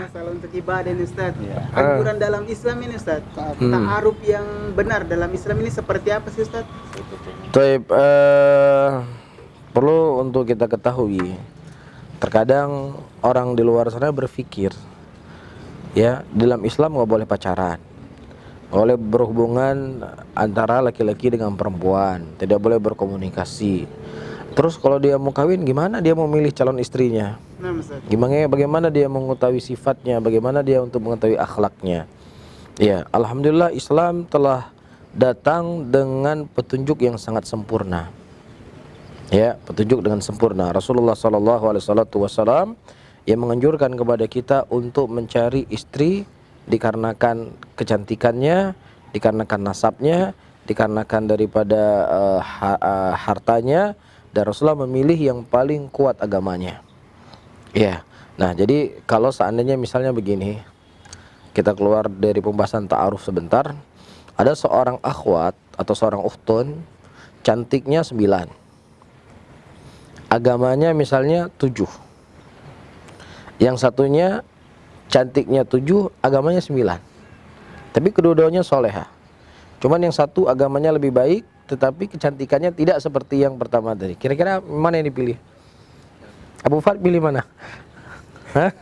masalah untuk ibadah ini Ustaz. Iya. Anjuran dalam Islam ini Ustaz. Ta'aruf yang benar dalam Islam ini seperti apa sih Ustaz? Taib, perlu untuk kita ketahui, terkadang orang di luar sana berpikir, ya, dalam Islam nggak boleh pacaran, nggak boleh berhubungan antara laki-laki dengan perempuan, tidak boleh berkomunikasi. Terus kalau dia mau kawin, gimana dia mau milih calon istrinya? Nah, Ustaz. Bagaimana dia mengetahui sifatnya, bagaimana dia untuk mengetahui akhlaknya? Ya, alhamdulillah Islam telah datang dengan petunjuk yang sangat sempurna. Ya, petunjuk dengan sempurna. Rasulullah SAW yang menganjurkan kepada kita untuk mencari istri dikarenakan kecantikannya, dikarenakan nasabnya, dikarenakan daripada hartanya, dan Rasulullah memilih yang paling kuat agamanya. Ya. Nah, jadi kalau seandainya misalnya begini, kita keluar dari pembahasan ta'aruf sebentar, ada seorang akhwat atau seorang ukhtun, cantiknya 9, agamanya misalnya 7. Yang satunya cantiknya 7, agamanya 9. Tapi kedua-duanya solehah. Cuman yang satu agamanya lebih baik, tetapi kecantikannya tidak seperti yang pertama tadi. Kira-kira mana yang dipilih? Abu Fad pilih mana? Hah?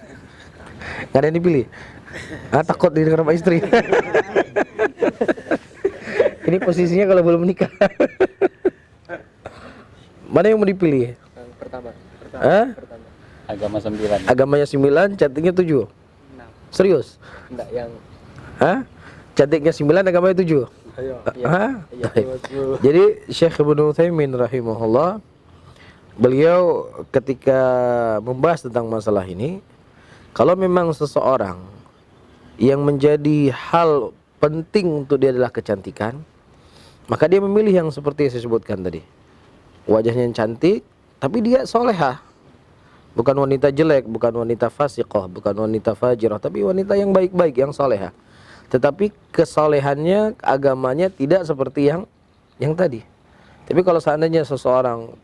Gak ada yang dipilih? Takut didengar sama istri. Ini posisinya kalau belum menikah. Mana yang mau dipilih? Pertama. Hah? Agama 9. Agamanya 9, cantiknya 7. Serius? Enggak yang Hah? Cantiknya 9, agamanya 7. Hah? Jadi Syekh Ibnu Utsaimin rahimahullah, beliau ketika membahas tentang masalah ini, kalau memang seseorang yang menjadi hal penting untuk dia adalah kecantikan, maka dia memilih yang seperti yang saya sebutkan tadi. Wajahnya yang cantik, tapi dia solehah. Bukan wanita jelek, bukan wanita fasiqah, bukan wanita fajirah, tapi wanita yang baik-baik, yang solehah. Tetapi kesolehannya, agamanya tidak seperti yang tadi. Tapi kalau seandainya seseorang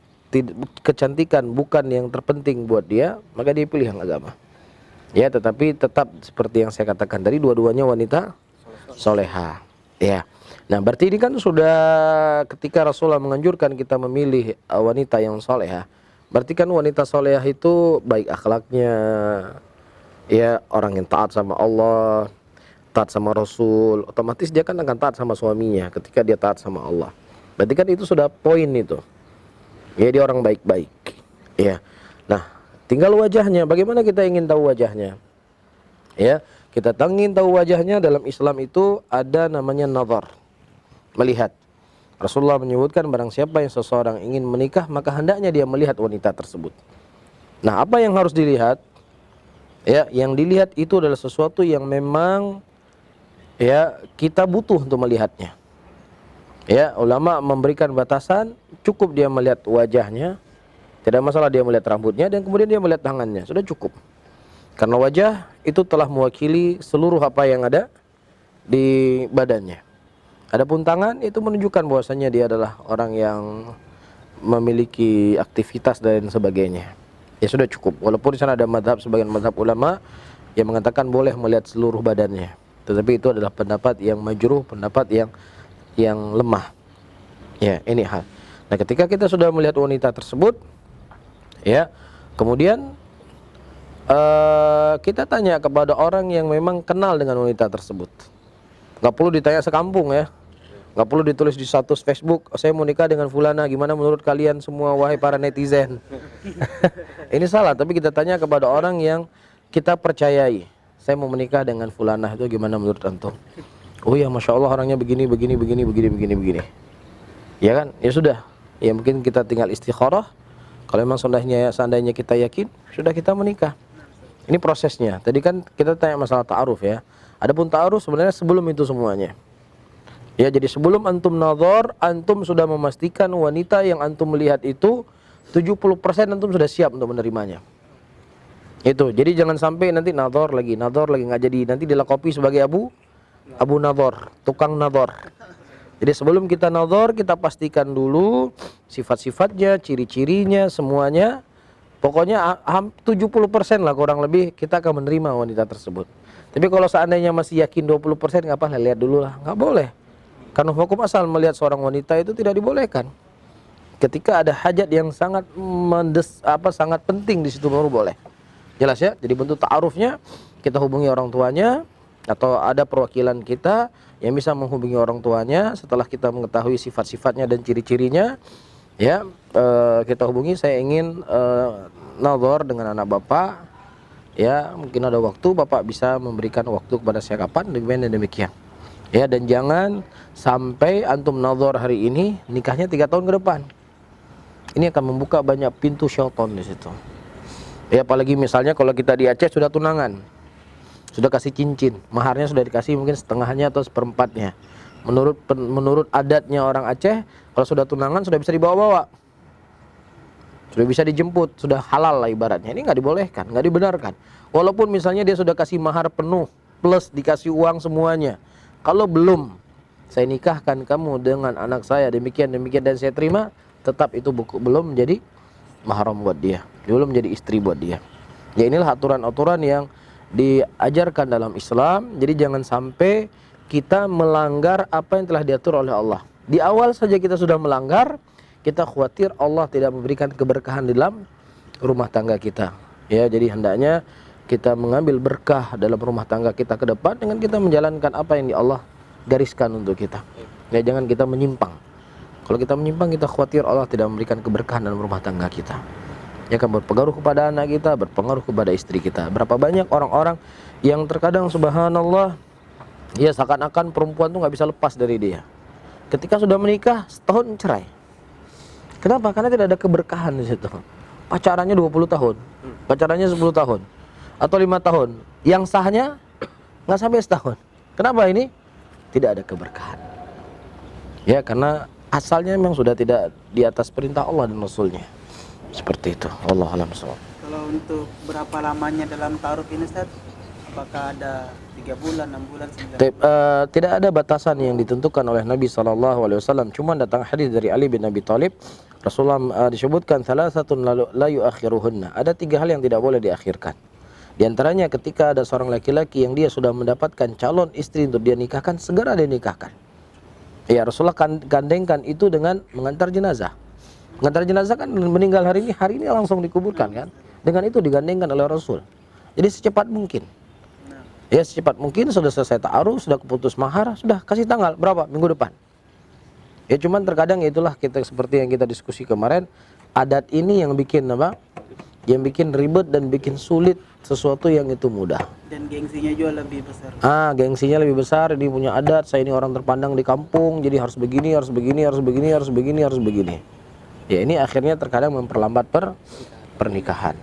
kecantikan bukan yang terpenting buat dia, maka dia pilih yang agama. Ya, tetapi tetap seperti yang saya katakan tadi, dua-duanya wanita soleha. Ya. Nah, berarti ini kan sudah ketika Rasulullah menganjurkan kita memilih wanita yang soleha. Berarti kan wanita soleha itu baik akhlaknya, ya, orang yang taat sama Allah, taat sama Rasul, otomatis dia kan akan taat sama suaminya ketika dia taat sama Allah. Berarti kan itu sudah poin itu. Ya, dia orang baik-baik. Ya. Nah, tinggal wajahnya. Bagaimana kita ingin tahu wajahnya? Ya, kita ingin tahu wajahnya dalam Islam itu ada namanya nazar. Melihat. Rasulullah menyebutkan barang siapa yang seseorang ingin menikah, maka hendaknya dia melihat wanita tersebut. Nah, apa yang harus dilihat? Ya, yang dilihat itu adalah sesuatu yang memang, ya, kita butuh untuk melihatnya. Ya, ulama memberikan batasan, cukup dia melihat wajahnya, tidak masalah dia melihat rambutnya, dan kemudian dia melihat tangannya, sudah cukup. Karena wajah itu telah mewakili seluruh apa yang ada di badannya. Adapun tangan itu menunjukkan bahwasanya dia adalah orang yang memiliki aktivitas dan sebagainya. Ya sudah cukup. Walaupun di sana ada sebagian madhab ulama yang mengatakan boleh melihat seluruh badannya. Tetapi itu adalah pendapat yang majruh, pendapat yang lemah. Ya, ini hal. Nah, ketika kita sudah melihat wanita tersebut, ya, kemudian kita tanya kepada orang yang memang kenal dengan wanita tersebut. Gak perlu ditanya sekampung, ya. Gak perlu ditulis di status Facebook, saya mau nikah dengan fulana, gimana menurut kalian semua wahai para netizen. Ini salah, tapi kita tanya kepada orang yang kita percayai. Saya mau menikah dengan fulana, itu gimana menurut antum? Oh ya, Masya Allah orangnya begini. Ya kan? Ya sudah. Ya mungkin kita tinggal istikharah. Kalau memang seandainya kita yakin, sudah kita menikah. Ini prosesnya. Tadi kan kita tanya masalah ta'aruf, ya. Adapun ta'aruf sebenarnya sebelum itu semuanya. Ya, jadi sebelum antum nazar, antum sudah memastikan wanita yang antum melihat itu 70% antum sudah siap untuk menerimanya. Itu. Jadi jangan sampai nanti nazar lagi nggak jadi, nanti dilakopi sebagai Abu Nazar, tukang nazar. Jadi sebelum kita nazar, kita pastikan dulu sifat-sifatnya, ciri-cirinya, semuanya. Pokoknya 70% lah kurang lebih kita akan menerima wanita tersebut. Tapi kalau seandainya masih yakin 20%, nggak apa-apa, lihat dulu lah. Nggak boleh. Karena hukum asal melihat seorang wanita itu tidak dibolehkan. Ketika ada hajat yang sangat sangat penting di situ baru boleh. Jelas ya? Jadi bentuk ta'arufnya kita hubungi orang tuanya atau ada perwakilan kita yang bisa menghubungi orang tuanya setelah kita mengetahui sifat-sifatnya dan ciri-cirinya. Ya, kita hubungi, saya ingin nazar dengan anak bapak. Ya, mungkin ada waktu, bapak bisa memberikan waktu kepada saya kapan, demikian. Ya, dan jangan sampai antum nazar hari ini, nikahnya 3 tahun ke depan. Ini akan membuka banyak pintu syaitan di situ. Ya, apalagi misalnya kalau kita di Aceh sudah tunangan, sudah kasih cincin, maharnya sudah dikasih mungkin setengahnya atau seperempatnya. Menurut adatnya orang Aceh, kalau sudah tunangan sudah bisa dibawa-bawa, sudah bisa dijemput, sudah halal lah ibaratnya. Ini nggak dibolehkan, nggak dibenarkan. Walaupun misalnya dia sudah kasih mahar penuh plus dikasih uang semuanya, kalau belum saya nikahkan kamu dengan anak saya demikian dan saya terima, tetap itu belum menjadi mahram buat dia, belum menjadi istri buat dia. Ya, inilah aturan-aturan yang diajarkan dalam Islam. Jadi jangan sampai kita melanggar apa yang telah diatur oleh Allah. Di awal saja kita sudah melanggar, kita khawatir Allah tidak memberikan keberkahan di dalam rumah tangga kita. Ya, jadi hendaknya kita mengambil berkah dalam rumah tangga kita ke depan dengan kita menjalankan apa yang Allah gariskan untuk kita. Ya, jangan kita menyimpang. Kalau kita menyimpang, kita khawatir Allah tidak memberikan keberkahan dalam rumah tangga kita. Ya, akan berpengaruh kepada anak kita, berpengaruh kepada istri kita. Berapa banyak orang-orang yang terkadang subhanallah, ya seakan-akan perempuan tuh nggak bisa lepas dari dia. Ketika sudah menikah, setahun cerai. Kenapa? Karena tidak ada keberkahan di situ. Pacarannya 20 tahun, pacarannya 10 tahun, atau 5 tahun. Yang sahnya nggak sampai setahun. Kenapa ini? Tidak ada keberkahan. Ya, karena asalnya memang sudah tidak di atas perintah Allah dan Rasulnya. Seperti itu. Wallahu a'lam bishawab. Kalau untuk berapa lamanya dalam ta'aruf ini, Ustaz? Apakah ada 3 bulan, 6 bulan, 9 bulan? Tidak ada batasan yang ditentukan oleh Nabi SAW. Cuma datang hadis dari Ali bin Abi Thalib, Rasulullah disebutkan salasatun la yuakhiruhunna. Ada 3 hal yang tidak boleh diakhirkan. Di antaranya ketika ada seorang laki-laki yang dia sudah mendapatkan calon istri untuk dia nikahkan, segera dia nikahkan. Ya, Rasulullah gandengkan itu dengan mengantar jenazah. Mengantar jenazah kan meninggal hari ini langsung dikuburkan kan. Dengan itu digandengkan oleh Rasul. Jadi secepat mungkin. Ya, secepat mungkin sudah selesai ta'aruf, sudah keputus mahar, sudah kasih tanggal berapa? Minggu depan. Ya, cuman terkadang itulah kita seperti yang kita diskusi kemarin, adat ini yang bikin apa? Yang bikin ribet dan bikin sulit sesuatu yang itu mudah. Dan gengsinya juga lebih besar. Gengsinya lebih besar, ini punya adat, saya ini orang terpandang di kampung, jadi harus begini, harus begini, harus begini, harus begini, harus begini. Ya, ini akhirnya terkadang memperlambat pernikahan.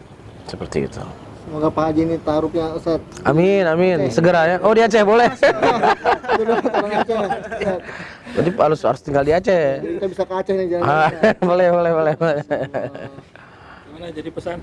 Seperti itu. Semoga Pak Haji ini ta'arufnya, Ustaz. Amin, amin. Segera ya. Oh, di Aceh boleh. Orang Aceh, Ustaz. Jadi harus tinggal di Aceh. Kita bisa ke Aceh nih jalan. Boleh. Gimana jadi pesan?